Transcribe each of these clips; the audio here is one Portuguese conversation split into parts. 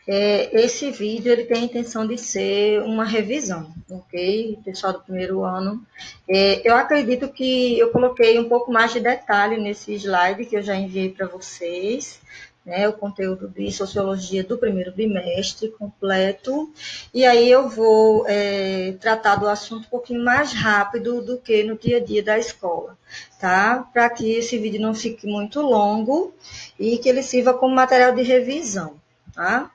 Esse vídeo ele tem a intenção de ser uma revisão, ok? Pessoal do primeiro ano. Eu acredito que eu coloquei um pouco mais de detalhe nesse slide que eu já enviei para vocês, né? O conteúdo de sociologia do primeiro bimestre completo. E aí eu vou tratar do assunto um pouquinho mais rápido do que no dia a dia da escola, tá? Para que esse vídeo não fique muito longo e que ele sirva como material de revisão. Tá?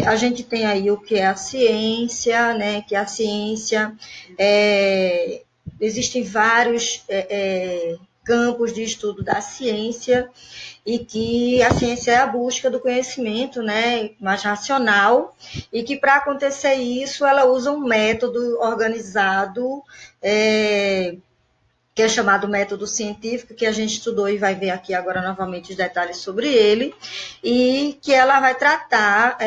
A gente tem aí o que é a ciência, né? Que a ciência existem vários campos de estudo da ciência e que a ciência é a busca do conhecimento, né, mais racional e que para acontecer isso ela usa um método organizado que é chamado método científico, que a gente estudou e vai ver aqui agora novamente os detalhes sobre ele, e que ela vai tratar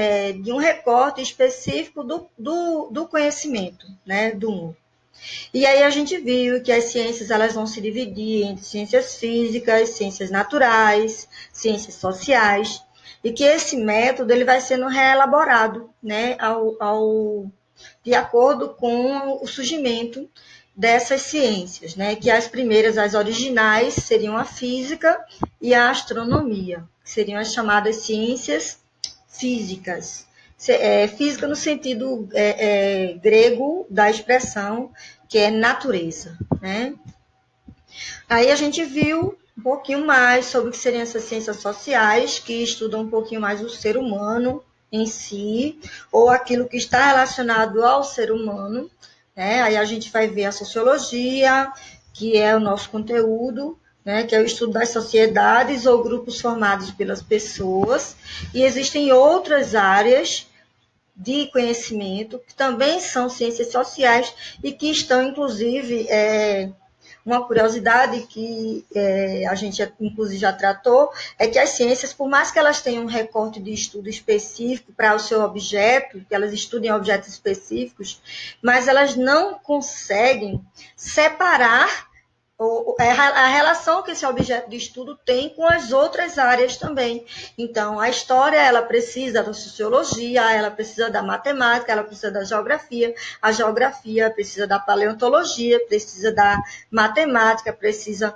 de um recorte específico do conhecimento, né, do mundo. E aí a gente viu que as ciências elas vão se dividir entre ciências físicas, ciências naturais, ciências sociais, e que esse método ele vai sendo reelaborado, né, de acordo com o surgimento dessas ciências, né? Que as primeiras, as originais, seriam a física e a astronomia, que seriam as chamadas ciências físicas. Física no sentido grego da expressão, que é natureza, né? Aí a gente viu um pouquinho mais sobre o que seriam essas ciências sociais, que estudam um pouquinho mais o ser humano em si, ou aquilo que está relacionado ao ser humano, né? Aí a gente vai ver a sociologia, que é o nosso conteúdo, né? Que é o estudo das sociedades ou grupos formados pelas pessoas, e existem outras áreas de conhecimento que também são ciências sociais e que estão, inclusive, uma curiosidade que a gente, inclusive, já tratou, é que as ciências, por mais que elas tenham um recorte de estudo específico para o seu objeto, que elas estudem objetos específicos, mas elas não conseguem separar a relação que esse objeto de estudo tem com as outras áreas também. Então, a história, ela precisa da sociologia, ela precisa da matemática, ela precisa da geografia, a geografia precisa da paleontologia, precisa da matemática, precisa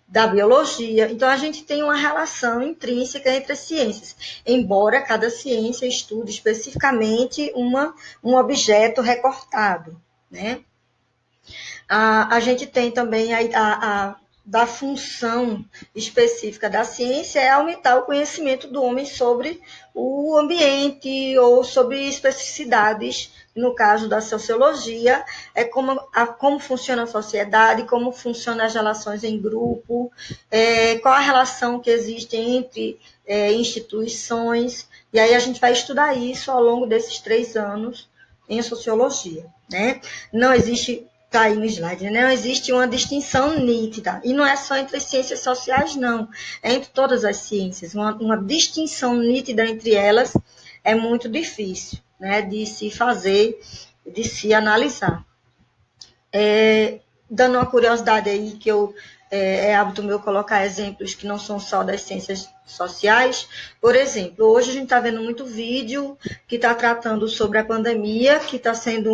da biologia. Então, a gente tem uma relação intrínseca entre as ciências, embora cada ciência estude especificamente um objeto recortado, né? A gente tem também da função específica da ciência é aumentar o conhecimento do homem sobre o ambiente ou sobre especificidades, no caso da sociologia, como funciona a sociedade, como funcionam as relações em grupo, qual a relação que existe entre instituições, e aí a gente vai estudar isso ao longo desses 3 anos em sociologia, né? Não existe está aí no slide, né? Não existe uma distinção nítida. E não é só entre as ciências sociais, não. É entre todas as ciências. Uma distinção nítida entre elas é muito difícil, né? De se fazer, de se analisar. Dando uma curiosidade aí, que é hábito meu colocar exemplos que não são só das ciências sociais. Por exemplo, hoje a gente está vendo muito vídeo que está tratando sobre a pandemia, que está sendo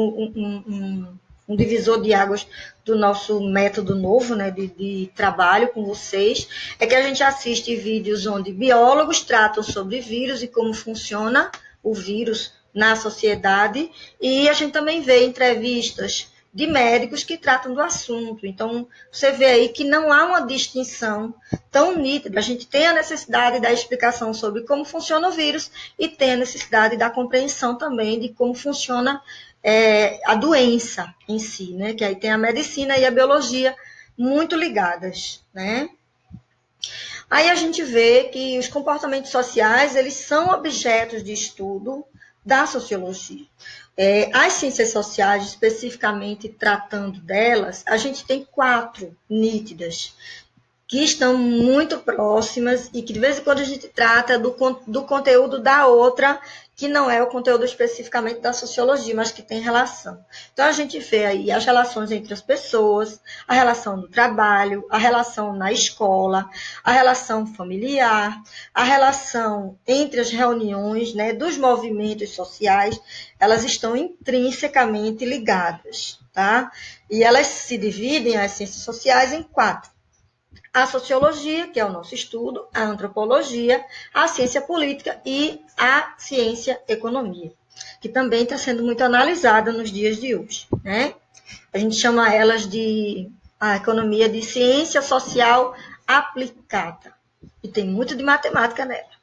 um divisor de águas do nosso método novo, né, de trabalho com vocês, é que a gente assiste vídeos onde biólogos tratam sobre vírus e como funciona o vírus na sociedade, e a gente também vê entrevistas de médicos que tratam do assunto. Então, você vê aí que não há uma distinção tão nítida. A gente tem a necessidade da explicação sobre como funciona o vírus e tem a necessidade da compreensão também de como funciona a doença em si, né? Que aí tem a medicina e a biologia muito ligadas, né? Aí a gente vê que os comportamentos sociais, eles são objetos de estudo da sociologia. As ciências sociais, especificamente tratando delas, a gente tem 4 nítidas. que estão muito próximas e que de vez em quando a gente trata do conteúdo da outra, que não é o conteúdo especificamente da sociologia, mas que tem relação. Então, a gente vê aí as relações entre as pessoas, a relação do trabalho, a relação na escola, a relação familiar, a relação entre as reuniões, né, dos movimentos sociais, elas estão intrinsecamente ligadas, tá? E elas se dividem, as ciências sociais, em 4. A sociologia, que é o nosso estudo, a antropologia, a ciência política e a ciência economia, que também está sendo muito analisada nos dias de hoje, né? A gente chama elas de a economia de ciência social aplicada. E tem muito de matemática nela.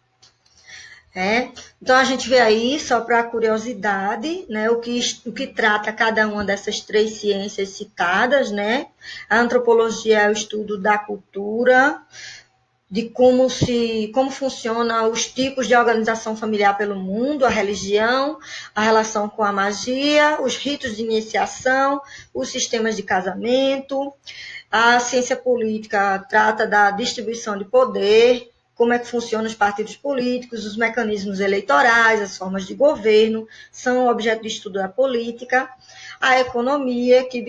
Então, a gente vê aí, só para curiosidade, né, o que trata cada uma dessas 3 ciências citadas, né? A antropologia é o estudo da cultura, de como funciona os tipos de organização familiar pelo mundo, a religião, a relação com a magia, os ritos de iniciação, os sistemas de casamento. A ciência política trata da distribuição de poder, como é que funcionam os partidos políticos, os mecanismos eleitorais, as formas de governo, são objeto de estudo da política. A economia, que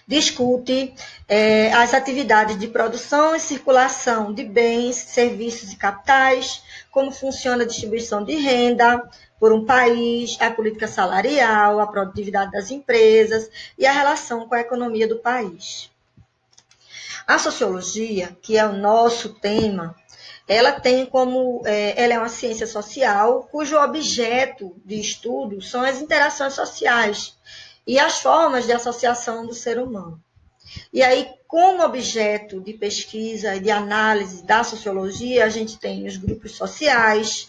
discute as atividades de produção e circulação de bens, serviços e capitais, como funciona a distribuição de renda por um país, a política salarial, a produtividade das empresas e a relação com a economia do país. A sociologia, que é o nosso tema, ela é uma ciência social cujo objeto de estudo são as interações sociais e as formas de associação do ser humano. E aí, como objeto de pesquisa e de análise da sociologia, a gente tem os grupos sociais,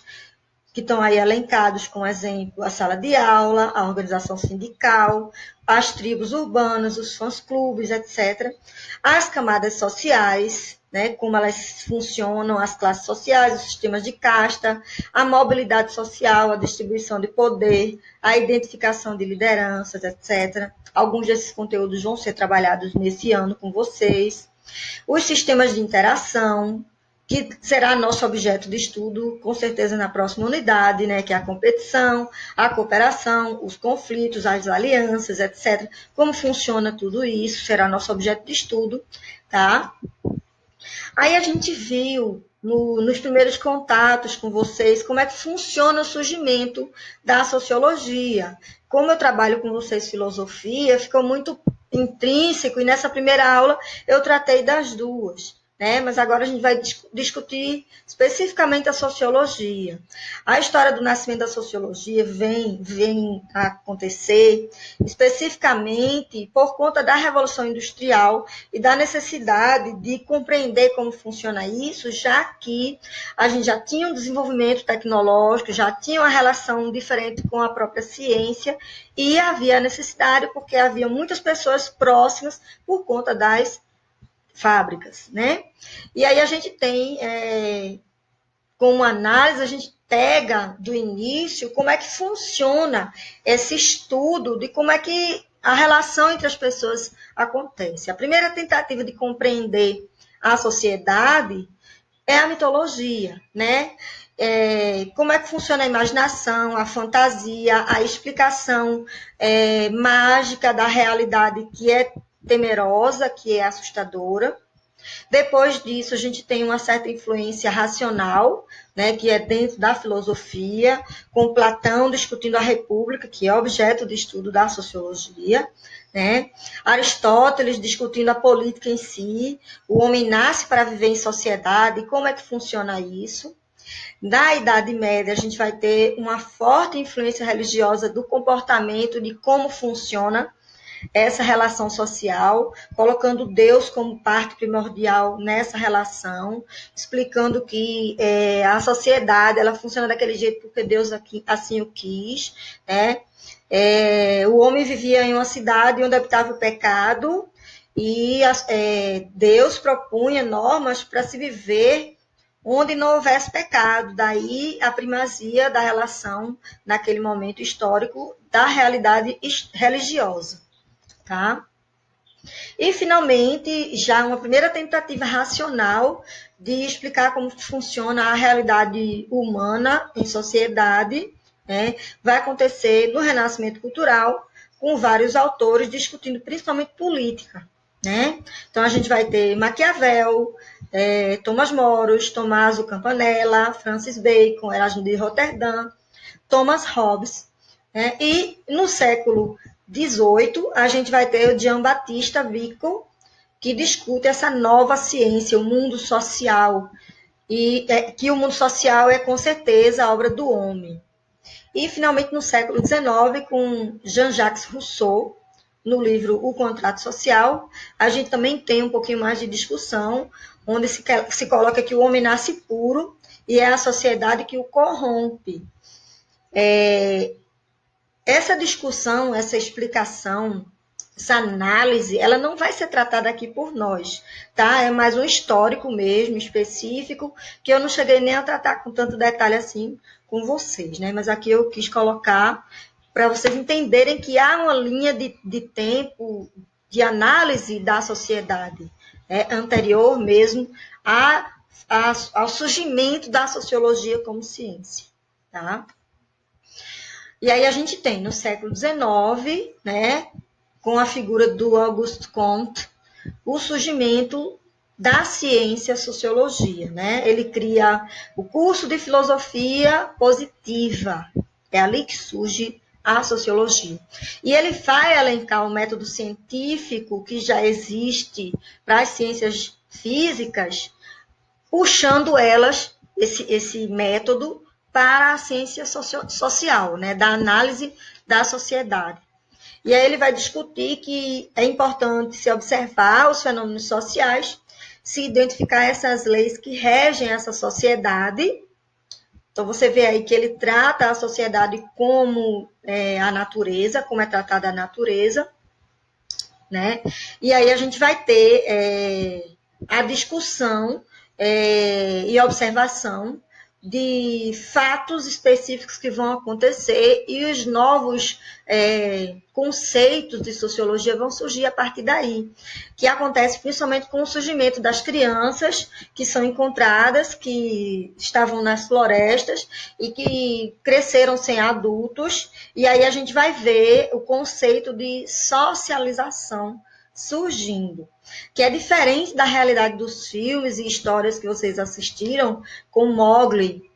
que estão aí elencados com exemplo a sala de aula, a organização sindical, as tribos urbanas, os fãs-clubes, etc. As camadas sociais, né, como elas funcionam, as classes sociais, os sistemas de casta, a mobilidade social, a distribuição de poder, a identificação de lideranças, etc. Alguns desses conteúdos vão ser trabalhados nesse ano com vocês. Os sistemas de interação, que será nosso objeto de estudo, com certeza, na próxima unidade, né, que é a competição, a cooperação, os conflitos, as alianças, etc. Como funciona tudo isso, será nosso objeto de estudo, tá? Aí a gente viu, nos primeiros contatos com vocês, como é que funciona o surgimento da sociologia. Como eu trabalho com vocês filosofia, ficou muito intrínseco, e nessa primeira aula eu tratei das duas. Mas agora a gente vai discutir especificamente a sociologia. A história do nascimento da sociologia vem a acontecer especificamente por conta da Revolução Industrial e da necessidade de compreender como funciona isso, já que a gente já tinha um desenvolvimento tecnológico, já tinha uma relação diferente com a própria ciência, e havia necessidade porque havia muitas pessoas próximas por conta das fábricas, né? E aí a gente tem, como análise, a gente pega do início como é que funciona esse estudo de como é que a relação entre as pessoas acontece. A primeira tentativa de compreender a sociedade é a mitologia, né? Como é que funciona a imaginação, a fantasia, a explicação mágica da realidade que é temerosa, que é assustadora. Depois disso, a gente tem uma certa influência racional, né, que é dentro da filosofia, com Platão discutindo a República, que é objeto de estudo da sociologia, né? Aristóteles discutindo a política em si, o homem nasce para viver em sociedade, como é que funciona isso. Na Idade Média, a gente vai ter uma forte influência religiosa do comportamento, de como funciona essa relação social, colocando Deus como parte primordial nessa relação, explicando que a sociedade ela funciona daquele jeito porque Deus assim o quis, né? O homem vivia em uma cidade onde habitava o pecado e Deus propunha normas para se viver onde não houvesse pecado, daí a primazia da relação, naquele momento histórico, da realidade religiosa. Tá? E, finalmente, já uma primeira tentativa racional de explicar como funciona a realidade humana em sociedade, né, vai acontecer no Renascimento Cultural, com vários autores discutindo principalmente política. Né? Então, a gente vai ter Maquiavel, Thomas More, Tommaso Campanella, Francis Bacon, Erasmo de Roterdã, Thomas Hobbes. Né? E no século XVIII, a gente vai ter o Giambattista Vico, que discute essa nova ciência, o mundo social, e que o mundo social é, com certeza, a obra do homem. E, finalmente, no século XIX, com Jean-Jacques Rousseau, no livro O Contrato Social, a gente também tem um pouquinho mais de discussão, onde se coloca que o homem nasce puro e é a sociedade que o corrompe. Essa discussão, essa explicação, essa análise, ela não vai ser tratada aqui por nós, tá? É mais um histórico mesmo, específico, que eu não cheguei nem a tratar com tanto detalhe assim com vocês, né? Mas aqui eu quis colocar para vocês entenderem que há uma linha de tempo de análise da sociedade, anterior mesmo ao surgimento da sociologia como ciência, tá? E aí a gente tem, no século XIX, né, com a figura do Auguste Comte, o surgimento da ciência sociologia. Né? Ele cria o curso de filosofia positiva. É ali que surge a sociologia. E ele vai elencar o método científico que já existe para as ciências físicas, puxando elas, esse método, para a ciência social, né, da análise da sociedade. E aí ele vai discutir que é importante se observar os fenômenos sociais, se identificar essas leis que regem essa sociedade. Então, você vê aí que ele trata a sociedade como a natureza, como é tratada a natureza, né? E aí a gente vai ter a discussão e observação de fatos específicos que vão acontecer e os novos conceitos de sociologia vão surgir a partir daí, que acontece principalmente com o surgimento das crianças que são encontradas, que estavam nas florestas e que cresceram sem adultos, e aí a gente vai ver o conceito de socialização surgindo, que é diferente da realidade dos filmes e histórias que vocês assistiram, com Mowgli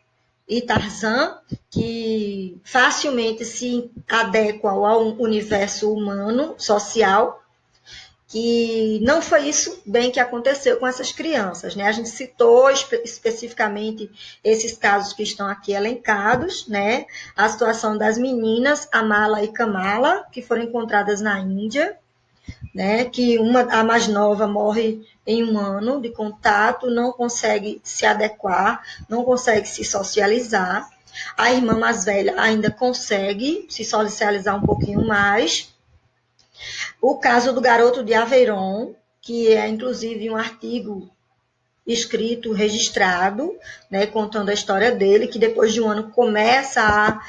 e Tarzan, que facilmente se adequam ao universo humano, social, que não foi isso bem que aconteceu com essas crianças. Né? A gente citou especificamente esses casos que estão aqui elencados, né? A situação das meninas Amala e Kamala, que foram encontradas na Índia, né, que a mais nova morre em 1 ano de contato, não consegue se adequar, não consegue se socializar. A irmã mais velha ainda consegue se socializar um pouquinho mais. O caso do garoto de Aveyron, que é inclusive um artigo escrito, registrado, né, contando a história dele, que depois de 1 ano começa a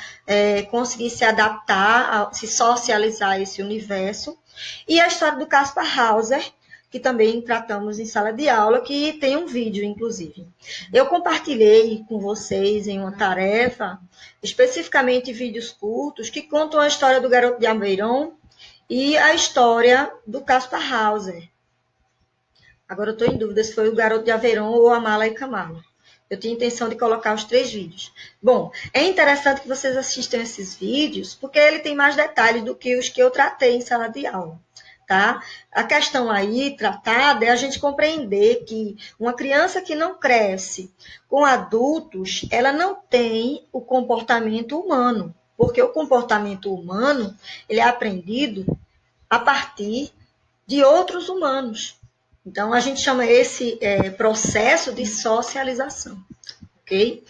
conseguir se adaptar, a se socializar a esse universo. E a história do Caspar Hauser, que também tratamos em sala de aula, que tem um vídeo, inclusive. Eu compartilhei com vocês em uma tarefa, especificamente vídeos curtos, que contam a história do garoto de Aveyron e a história do Caspar Hauser. Agora eu estou em dúvida se foi o garoto de Aveyron ou a Mala e Kamala. Eu tinha intenção de colocar os 3 vídeos. Bom, é interessante que vocês assistam esses vídeos, porque ele tem mais detalhes do que os que eu tratei em sala de aula. Tá? A questão aí tratada é a gente compreender que uma criança que não cresce com adultos, ela não tem o comportamento humano, porque o comportamento humano ele é aprendido a partir de outros humanos. Então, a gente chama esse processo de socialização, ok?